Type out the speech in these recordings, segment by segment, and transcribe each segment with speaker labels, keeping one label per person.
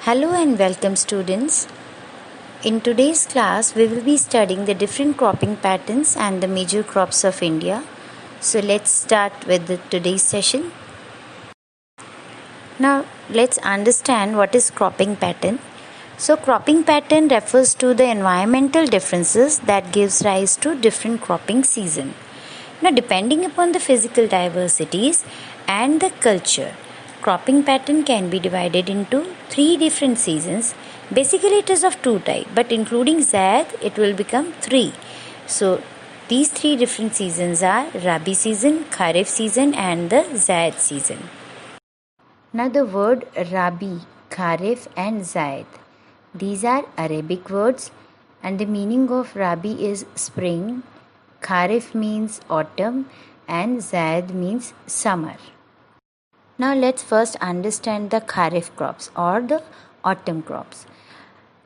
Speaker 1: Hello and welcome students. In today's class we will be studying the different cropping patterns and the major crops of India. So let's start with today's session. Now let's understand what is cropping pattern. So cropping pattern refers to the environmental differences that gives rise to different cropping season. Now depending upon the physical diversities and the culture, cropping pattern can be divided into 3 different seasons. Basically it is of 2 types, but including Zaid it will become 3. So these 3 different seasons are Rabi season, Kharif season and the Zaid season. Now the word Rabi, Kharif and Zaid, these are Arabic words and the meaning of Rabi is spring, Kharif means autumn and Zaid means summer. Now let's first understand the Kharif crops or the autumn crops.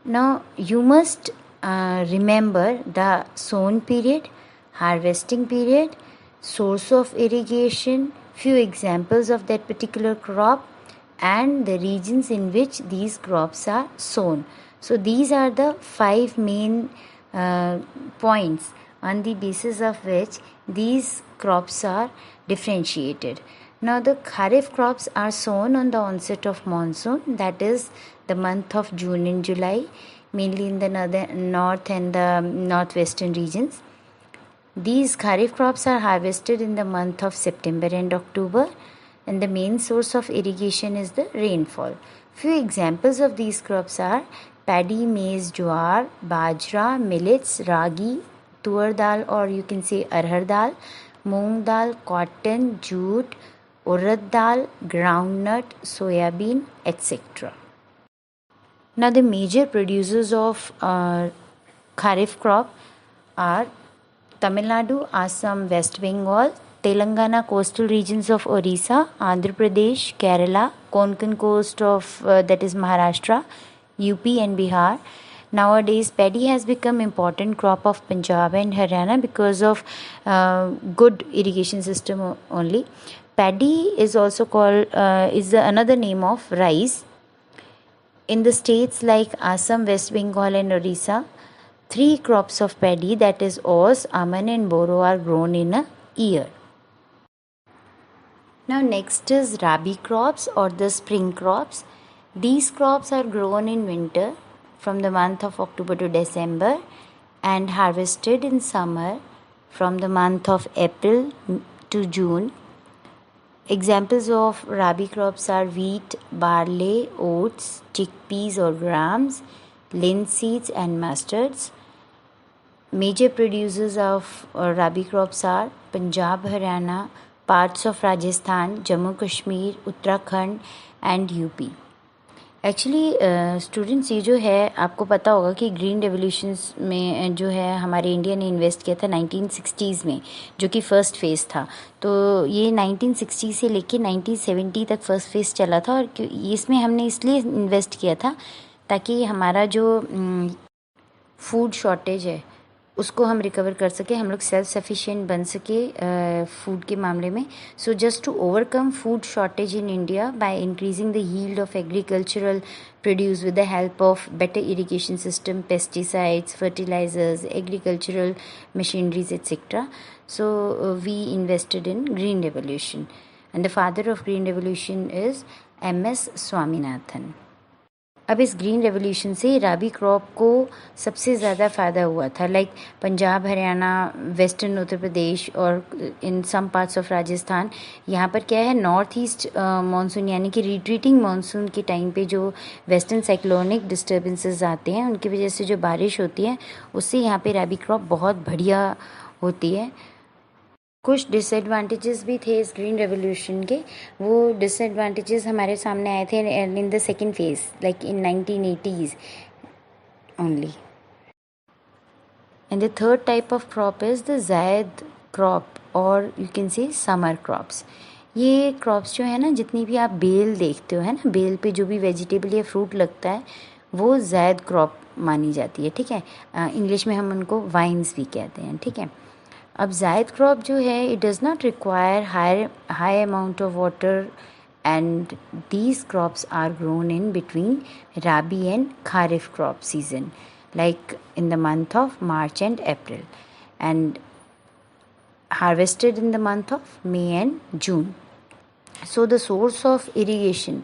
Speaker 1: Now you must remember the sown period, harvesting period, source of irrigation, few examples of that particular crop and the regions in which these crops are sown. So these are the 5 main points on the basis of which these crops are differentiated. Now the Kharif crops are sown on the onset of monsoon, that is the month of June and July, mainly in the north and the northwestern regions. These Kharif crops are harvested in the month of September and October, and the main source of irrigation is the rainfall. Few examples of these crops are paddy, maize, jowar, bajra, millets, ragi, tur dal or you can say arhar dal, moong dal, cotton, jute, urad dal, groundnut, soya bean, etc. Now the major producers of Kharif crop are Tamil Nadu, Assam, West Bengal, Telangana coastal regions of Orissa, Andhra Pradesh, Kerala, Konkan coast of that is Maharashtra, UP and Bihar. Nowadays paddy has become important crop of Punjab and Haryana because of good irrigation system only. Paddy is also called another name of rice. In the states like Assam, West Bengal and Orissa, 3 crops of paddy, that is Oz, Aman and Boro, are grown in a year. Now next is Rabi crops or the spring crops. These crops are grown in winter from the month of October to December and harvested in summer from the month of April to June. Examples of Rabi crops are wheat, barley, oats, chickpeas or grams, linseeds and mustards. Major producers of Rabi crops are Punjab, Haryana, parts of Rajasthan, Jammu Kashmir, Uttarakhand and UP. Actually students ये जो है आपको पता होगा कि green revolutions में जो है हमारे इंडिया ने इन्वेस्ट किया था 1960s में, जो कि फ़र्स्ट फेज़ था. तो ये 1960 से लेके 1970 तक फ़र्स्ट फेज़ चला था और इसमें हमने इसलिए इन्वेस्ट किया था ताकि हमारा जो फूड शॉर्टेज है उसको हम रिकवर कर सके, हम लोग सेल्फ सफिशिएंट बन सके फूड के मामले में. So just to overcome food shortage in India by increasing the yield of agricultural produce with the help of better irrigation system, pesticides, fertilisers, agricultural machineries etcetera. So we invested in green revolution and the father of green revolution is MS Swaminathan. अब इस green revolution से राबी crop को सबसे ज़्यादा फ़ायदा हुआ था. Like Punjab, Haryana, western Uttar Pradesh और इन सम पार्ट्स ऑफ राजस्थान, यहाँ पर क्या है, नॉर्थ ईस्ट मानसून यानी कि रिट्रीटिंग मानसून के टाइम पे जो वेस्टर्न साइक्लोनिक डिस्टर्बेंसेस आते हैं उनकी वजह से जो बारिश होती है उससे यहाँ पे राबी क्रॉप बहुत बढ़िया होती है. कुछ डिसएडवांटेजेस भी थे इस ग्रीन रेवोल्यूशन के. वो डिसएडवांटेजेस हमारे सामने आए थे in the second phase, like in 1980s only. And the third type of crop is the जायद क्रॉप और यू कैन से समर क्रॉप्स. ये क्रॉप्स जो है ना, जितनी भी आप बेल देखते हो है ना, बेल पे जो भी वेजिटेबल या फ्रूट लगता है वो जायद क्रॉप मानी जाती है. ठीक है, इंग्लिश में हम उनको वाइन्स भी कहते हैं. ठीक है, अब जायद क्रॉप जो है it does not require high amount of water and these crops are grown in between Rabi and Kharif crop season, like in the month of March and April, and harvested in the month of May and June. So the source of irrigation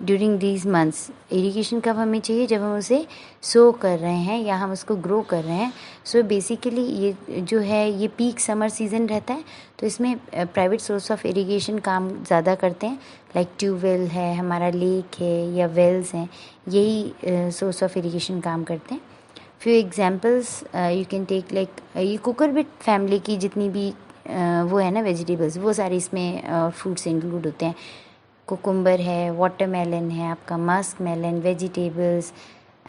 Speaker 1: during these months, irrigation कब हमें चाहिए, जब हम उसे सो कर रहे हैं या हम उसको ग्रो कर रहे हैं. सो बेसिकली ये जो है ये पीक समर सीज़न रहता है, तो इसमें प्राइवेट सोर्स ऑफ इरीगेशन काम ज़्यादा करते हैं, लाइक ट्यूबवेल है, हमारा लेक है या वेल्स हैं, यही सोर्स ऑफ इरीगेशन काम करते हैं. Few examples you can take, like ये कुकरबिट फैमिली की जितनी भी वो है ना वेजिटेबल्स, वो सारी इसमें फ्रूट्स इंक्लूड होते हैं. कुकुम्बर है, वाटरमेलन है, आपका musk melon, vegetables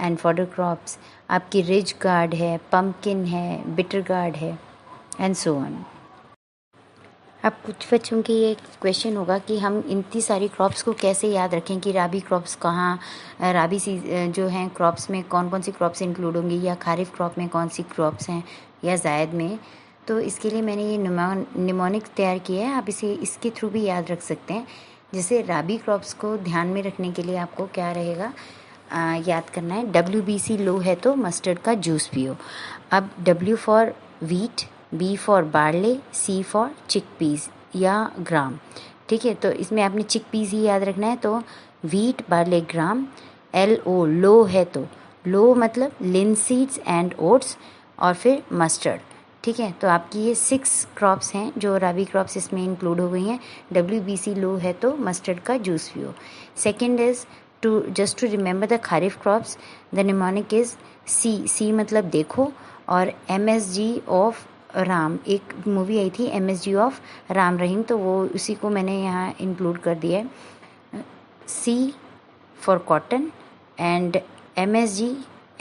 Speaker 1: and fodder crops, आपकी रिज गार्ड है, पम्पकिन है, बिटर गार्ड है, एंड सो ऑन. अब कुछ बच्चों के ये क्वेश्चन होगा कि हम इतनी सारी क्रॉप्स को कैसे याद रखें कि राबी क्रॉप्स कहाँ, राबी जो हैं क्रॉप्स में कौन कौन सी क्रॉप्स इंक्लूड होंगी, या खारिफ क्रॉप में कौन सी क्रॉप्स हैं, या जायद में. तो इसके लिए मैंने ये निमोनिक तैयार किया है, आप इसे इसके थ्रू भी याद रख सकते हैं. जैसे राबी क्रॉप्स को ध्यान में रखने के लिए आपको क्या रहेगा, याद करना है. WBC लो है तो मस्टर्ड का जूस पियो. अब W for wheat, B for barley, C for chickpeas या ग्राम. ठीक है, तो इसमें आपने चिकपीस ही याद रखना है. तो वीट, बार्ले, ग्राम. LO लो है तो लो मतलब लिनसीड्स एंड ओट्स, और फिर मस्टर्ड. ठीक है, तो आपकी ये 6 क्रॉप्स हैं जो राबी क्रॉप्स इसमें इंक्लूड हो गई हैं. WBC लो है तो मस्टर्ड का जूस पियो. Second is to just to remember the kharif crops, the mnemonic is C मतलब देखो, और MSG ऑफ राम, एक मूवी आई थी MSG ऑफ राम रहीम, तो वो उसी को मैंने यहाँ इंक्लूड कर दिया है. C for cotton and MSG,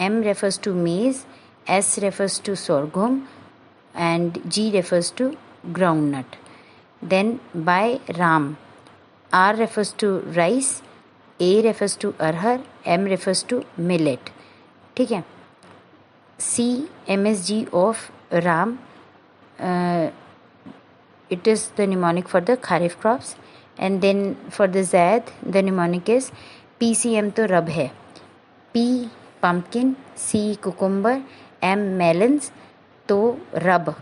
Speaker 1: M refers to maize, S refers to sorghum, and G refers to groundnut. Then by Ram, R refers to rice, A refers to arhar, M refers to millet. ठीक है. C MSG of Ram, it is the mnemonic for the kharif crops, and then for the Zaid the mnemonic is PCM तो रब है, P pumpkin, C cucumber, M melons तो रब,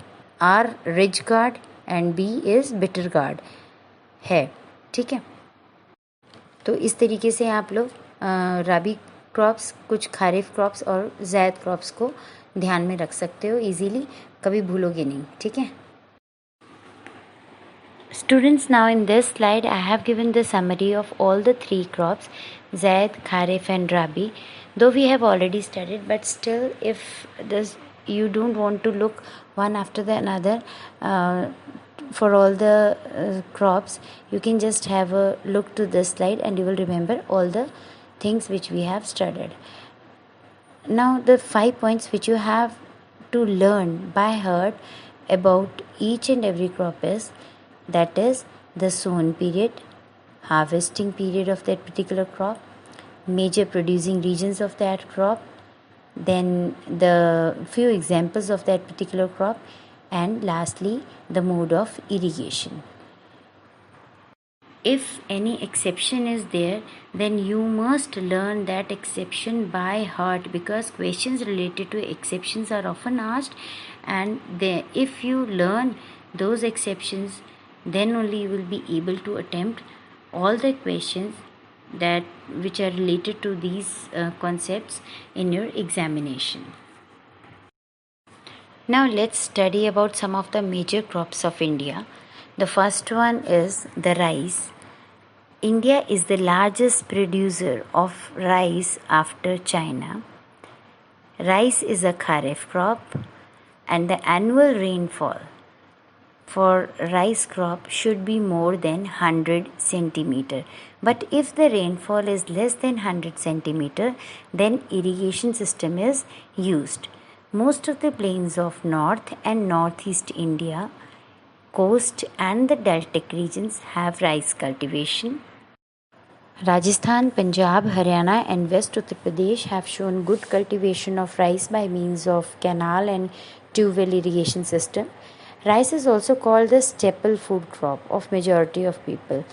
Speaker 1: R ridge guard and B is bitter gourd है. ठीक है, तो इस तरीके से आप लोग राबी क्रॉप्स, कुछ खारिफ क्रॉप्स और ज़ैद क्रॉप्स को ध्यान में रख सकते हो इजीली, कभी भूलोगे नहीं. ठीक है students, now in this slide I have given the summary of all the 3 crops, Zaid, Kharif and Rabi. Though we have already studied, but still if this you don't want to look one after the another for all the crops, you can just have a look to this slide and you will remember all the things which we have studied. Now the 5 points which you have to learn by heart about each and every crop is, that is the sown period, harvesting period of that particular crop, major producing regions of that crop, then the few examples of that particular crop, and lastly the mode of irrigation. If any exception is there, then you must learn that exception by heart, because questions related to exceptions are often asked, and if you learn those exceptions, then only you will be able to attempt all the questions that which are related to these concepts in your examination. Now let's study about some of the major crops of India. The first one is the rice. India is the largest producer of rice after China. Rice is a kharif crop, and the annual rainfall for rice crop should be more than 100 centimeter. But if the rainfall is less than 100 centimeter, then irrigation system is used. Most of the plains of North and Northeast India, coast and the deltic regions have rice cultivation. Rajasthan, Punjab, Haryana and West Uttar Pradesh have shown good cultivation of rice by means of canal and tube-well irrigation system. Rice is also called the staple food crop of majority of people.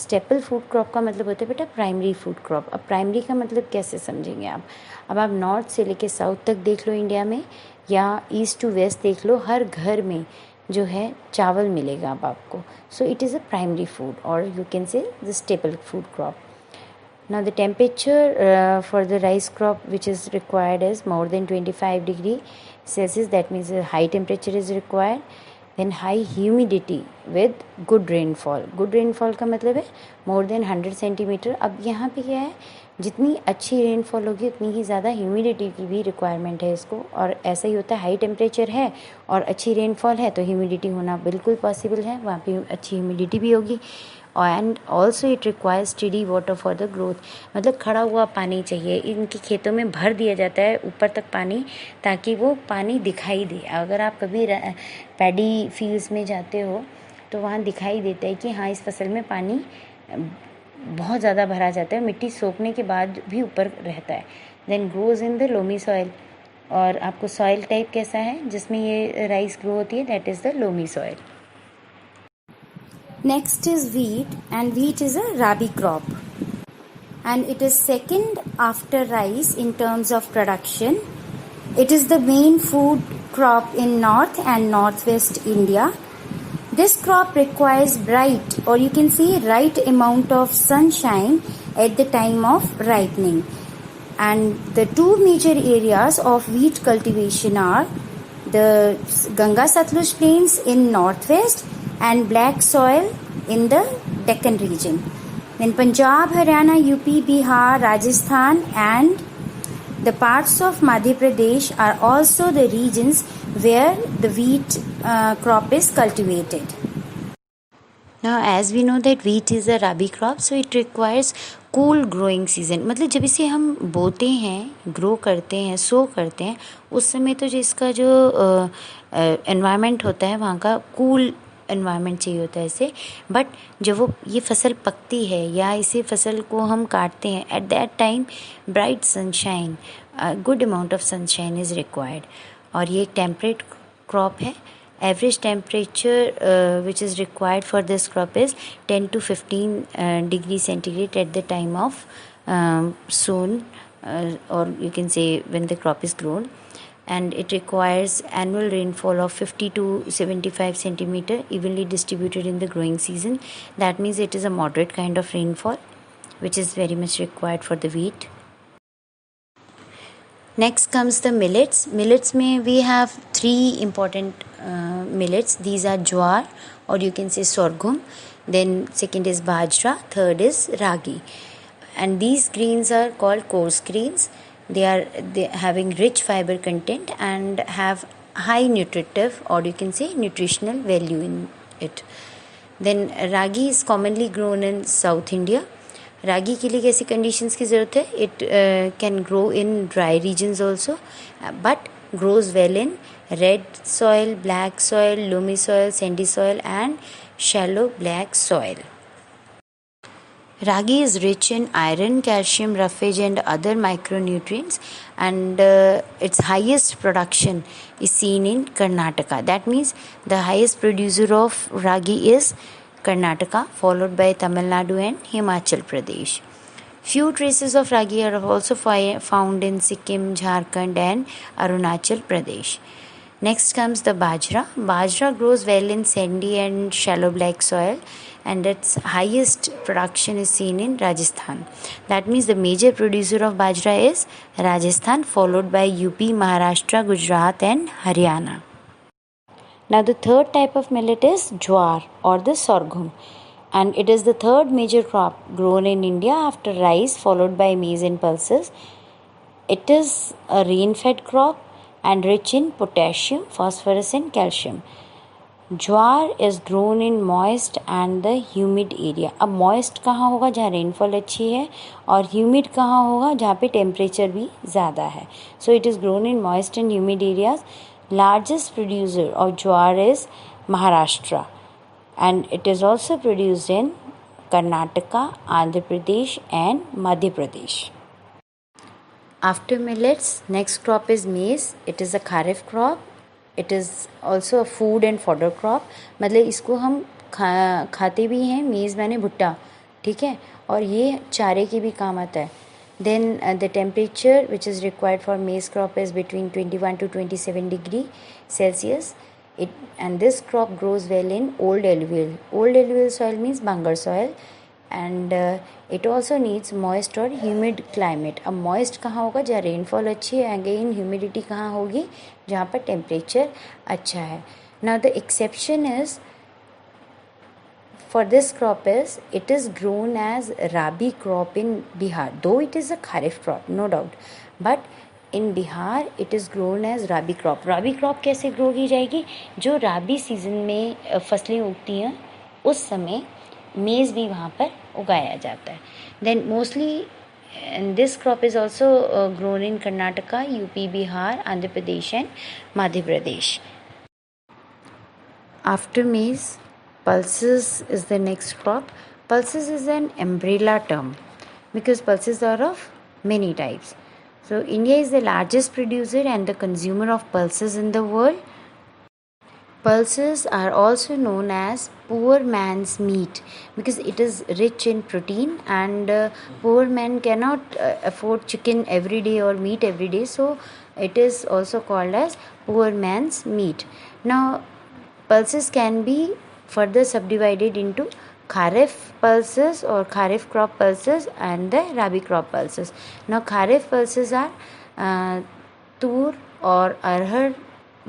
Speaker 1: Staple food crop का मतलब होता है बेटा primary food crop. अब primary का मतलब कैसे समझेंगे आप? अब आप नॉर्थ से लेके साउथ तक देख लो इंडिया में, या ईस्ट टू वेस्ट देख लो, हर घर में जो है चावल मिलेगा अब आपको। So it is a primary food और you can say the staple food crop. Now the temperature for the rice crop which is required is more than 25 degree Celsius. That means a high temperature is required. Then high humidity with good rainfall. Good rainfall का मतलब है more than 100 centimetre. अब यहाँ पे क्या है, जितनी अच्छी रेनफॉल होगी उतनी ही ज़्यादा ह्यूमिडिटी की भी रिक्वायरमेंट है इसको. और ऐसा ही होता है, हाई टेम्परेचर है और अच्छी रेनफॉल है तो ह्यूमिडिटी होना बिल्कुल पॉसिबल है, वहाँ पे अच्छी ह्यूमिडिटी भी होगी. And also it requires steady water for the growth. मतलब खड़ा हुआ पानी चाहिए. इनके खेतों में भर दिया जाता है ऊपर तक पानी, ताकि वो पानी दिखाई दे. अगर आप कभी पैडी फील्ड्स में जाते हो तो वहाँ दिखाई देता है कि हाँ इस फसल में पानी बहुत ज़्यादा भरा जाता है, मिट्टी सोखने के बाद भी ऊपर रहता है. Then grows in the loamy soil. और आपको सॉइल टाइप कैसा है जिसमें ये राइस ग्रो होती है, that is the loamy soil. Next is wheat, and wheat is a rabi crop, and it is second after rice in terms of production. It is the main food crop in north and northwest India. This crop requires bright, or you can say right amount of sunshine at the time of ripening. And the two major areas of wheat cultivation are the Ganga Satluj plains in northwest and black soil in the Deccan region. Then Punjab, Haryana, UP, Bihar, Rajasthan and the parts of Madhya Pradesh are also the regions where the wheat crop is cultivated. Now as we know that wheat is a rabi crop, so it requires cool growing season. मतलब जब इसे हम बोते हैं, grow करते हैं, सो करते हैं, उस समय तो जिसका जो एनवायरनमेंट होता है वहाँ का कूल एनवायरनमेंट चाहिए होता है इसे. बट जब वो ये फसल पकती है या इसे फसल को हम काटते हैं, at that time bright sunshine, good amount of sunshine is required. और ये एक टेम्परेट क्रॉप है. Average temperature which is required for this crop is 10 to 15 degree centigrade at the time of sown, or you can say when the crop is grown. And it requires annual rainfall of 50 to 75 centimeter evenly distributed in the growing season. That means it is a moderate kind of rainfall which is very much required for the wheat. Next comes the millets. Millets में we have three important millets. These are jowar, or you can say sorghum. Then second is bajra, third is ragi. And these grains are called coarse grains. They are having rich fiber content and have high nutritive, or you can say nutritional value in it. Then ragi is commonly grown in South India. Ragi के लिए कैसी conditions की ज़रूरत है? It can grow in dry regions also, but grows well in red soil, black soil, loamy soil, sandy soil and shallow black soil. Ragi is rich in iron, calcium, roughage and other micronutrients, and its highest production is seen in Karnataka. That means the highest producer of ragi is Karnataka, followed by Tamil Nadu and Himachal Pradesh. Few traces of ragi are also found in Sikkim, Jharkhand and Arunachal Pradesh. Next comes the bajra. Bajra grows well in sandy and shallow black soil, and its highest production is seen in Rajasthan. That means the major producer of bajra is Rajasthan, followed by UP, Maharashtra, Gujarat and Haryana. Now the third type of millet is jowar, or the sorghum, and it is the third major crop grown in India after rice, followed by maize and pulses. It is a rain-fed crop and rich in potassium, phosphorus and calcium. Jowar is grown in moist and the humid area. अब moist कहाँ होगा? जहाँ rainfall अच्छी है. और humid कहाँ होगा? जहाँ पे टेम्परेचर भी ज़्यादा है. सो it is grown in moist and humid areas. Largest producer of jowar is Maharashtra, and it is also produced in Karnataka, Andhra Pradesh and Madhya Pradesh. After millets, next crop is maize. It is a kharif crop. It is also a food and fodder crop. मतलब इसको हम खाते भी हैं. मेज़ माने भुट्टा, ठीक है, और ये चारे की भी काम आता है. Then the temperature which is required for maize crop is between 21 to 27 degree Celsius. And this crop grows well in old alluvial. Old alluvial soil means Bangar soil, and it also needs moist और humid climate. अब moist कहाँ होगा? जहाँ rainfall अच्छी है. Again humidity कहाँ होगी? जहाँ पर temperature अच्छा है. Now the exception is for this crop is it is grown as rabi crop in Bihar, though it is a kharif crop no doubt, but in Bihar it is grown as rabi crop. rabi crop कैसे grow की जाएगी? जो राबी season में फसलें उगती हैं उस समय मेज़ भी वहाँ पर उगाया जाता है. Then mostly this crop is also grown in Karnataka, UP, Bihar, Andhra Pradesh and Madhya Pradesh. After maize, pulses is the next crop. Pulses is an umbrella term because pulses are of many types. So India is the largest producer and the consumer of pulses in the world. Pulses are also known as poor man's meat because it is rich in protein, and poor man cannot afford chicken every day or meat every day, so it is also called as poor man's meat. Now pulses can be further subdivided into kharif pulses or kharif crop pulses and the rabi crop pulses. Now kharif pulses are tur or arhar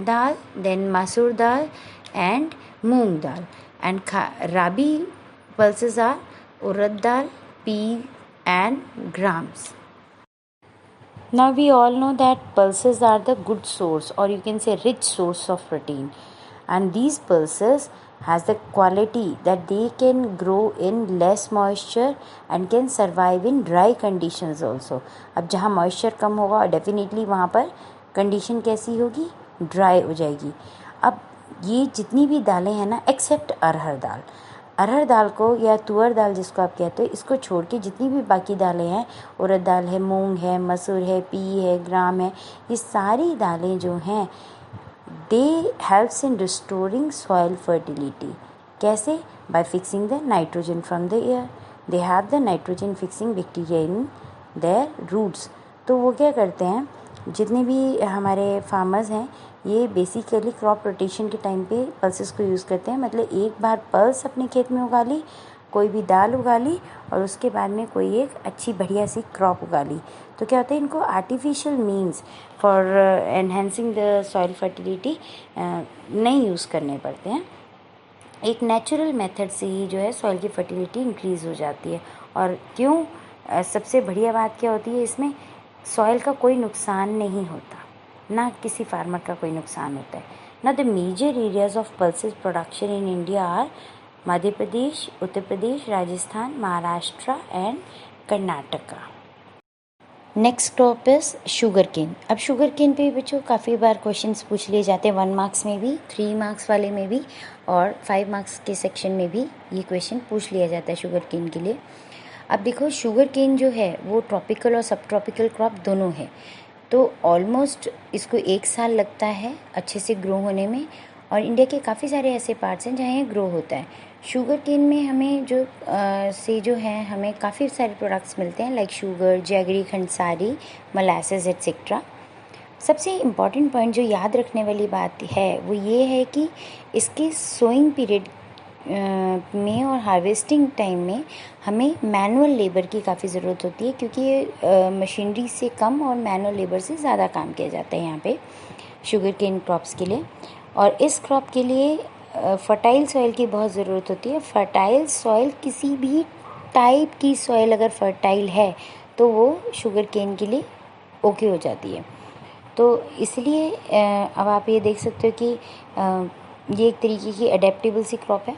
Speaker 1: dal, then masoor dal and moong dal, and rabi pulses are urad dal, pea and grams. Now we all know that pulses are the good source, or you can say rich source of protein, and these pulses has the quality that they can grow in less moisture and can survive in dry conditions also. अब जहाँ moisture कम होगा definitely वहाँ पर condition कैसी होगी? Dry हो जाएगी. अब ये जितनी भी दालें हैं ना, एक्सेप्ट अरहर दाल को या तुअर दाल जिसको आप कहते हो, इसको छोड़ के जितनी भी बाकी दालें हैं, उड़द दाल है, मूंग है, मसूर है, पी है, ग्राम है, ये सारी दालें जो हैं they helps in restoring soil fertility. कैसे? By fixing the nitrogen from the air. They have the nitrogen fixing bacteria in their roots. तो वो क्या करते हैं, जितने भी हमारे फार्मर्स हैं ये बेसिकली क्रॉप रोटेशन के टाइम पे पल्सेस को यूज़ करते हैं. मतलब एक बार पल्स अपने खेत में उगा ली, कोई भी दाल उगा ली, और उसके बाद में कोई एक अच्छी बढ़िया सी क्रॉप उगा ली. तो क्या होता है, इनको artificial means for enhancing the soil fertility नहीं यूज़ करने पड़ते हैं. एक नेचुरल मेथड से ही जो है सॉइल की फर्टिलिटी इंक्रीज़ हो जाती है. और क्यों, सबसे बढ़िया बात क्या होती है इसमें, सॉइल का कोई नुकसान नहीं होता, ना किसी फार्मर का कोई नुकसान होता है. ना the major areas of pulses production in India are Madhya Pradesh, Uttar Pradesh, Rajasthan, Maharashtra and Karnataka. Next crop is sugarcane. अब शुगर केन पे बच्चों काफ़ी बार क्वेश्चंस पूछ लिए जाते हैं, 1 मार्क्स में भी, 3 मार्क्स वाले में भी और 5 मार्क्स के सेक्शन में भी ये क्वेश्चन पूछ लिया जाता है शुगर केन के लिए. अब देखो, शुगर केन जो है वो ट्रॉपिकल और सब ट्रॉपिकल क्रॉप दोनों है, तो ऑलमोस्ट इसको 1 साल लगता है अच्छे से ग्रो होने में. और इंडिया के काफ़ी सारे ऐसे पार्ट्स हैं जहाँ ये ग्रो होता है. शुगर केन में हमें जो है हमें काफ़ी सारे प्रोडक्ट्स मिलते हैं, like sugar, jaggery, khandsari, molasses etcetera. सबसे इम्पॉर्टेंट पॉइंट जो याद रखने वाली बात है वो ये है कि इसके सोइंग पीरियड में और हार्वेस्टिंग टाइम में हमें मैनुअल लेबर की काफ़ी ज़रूरत होती है, क्योंकि ये मशीनरी से कम और मैनुअल लेबर से ज़्यादा काम किया जाता है यहाँ पे शुगर केन क्रॉप्स के लिए. और इस क्रॉप के लिए फर्टाइल सॉइल की बहुत ज़रूरत होती है. फर्टाइल सॉइल, किसी भी टाइप की सॉइल अगर फर्टाइल है तो वो शुगर केन के लिए ओके हो जाती है. तो इसलिए अब आप ये देख सकते हो कि ये एक तरीके की अडेप्टेबल सी क्रॉप है.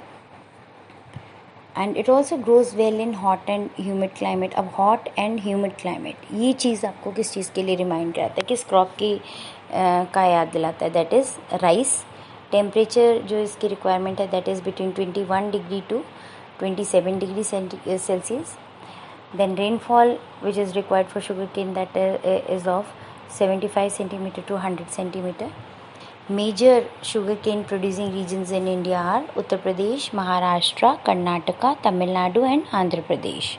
Speaker 1: And it also grows well in hot and humid climate. अब हॉट एंड ह्यूमिड क्लाइमेट, ये चीज़ आपको किस चीज़ के लिए रिमाइंड कराता है, किस क्रॉप की का याद दिलाता है? That is rice. टेम्परेचर जो इसकी रिक्वायरमेंट है that is between 21 degree to 27 degree Celsius. Then rainfall which is required for sugarcane that is of 75 centimetre to 100 centimetre. Major sugarcane producing regions in India are Uttar Pradesh, Maharashtra, Karnataka, Tamil Nadu and Andhra Pradesh.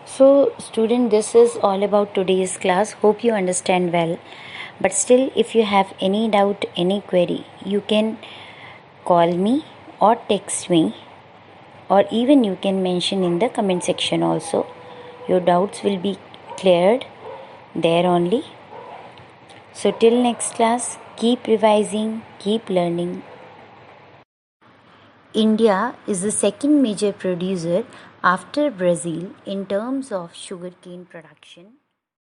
Speaker 1: So student, this is all about today's class. Hope you understand well. But still, if you have any doubt, any query, you can call me or text me, or even you can mention in the comment section also. Your doubts will be cleared there only. So till next class, keep revising, keep learning. India is the second major producer after Brazil in terms of sugarcane production.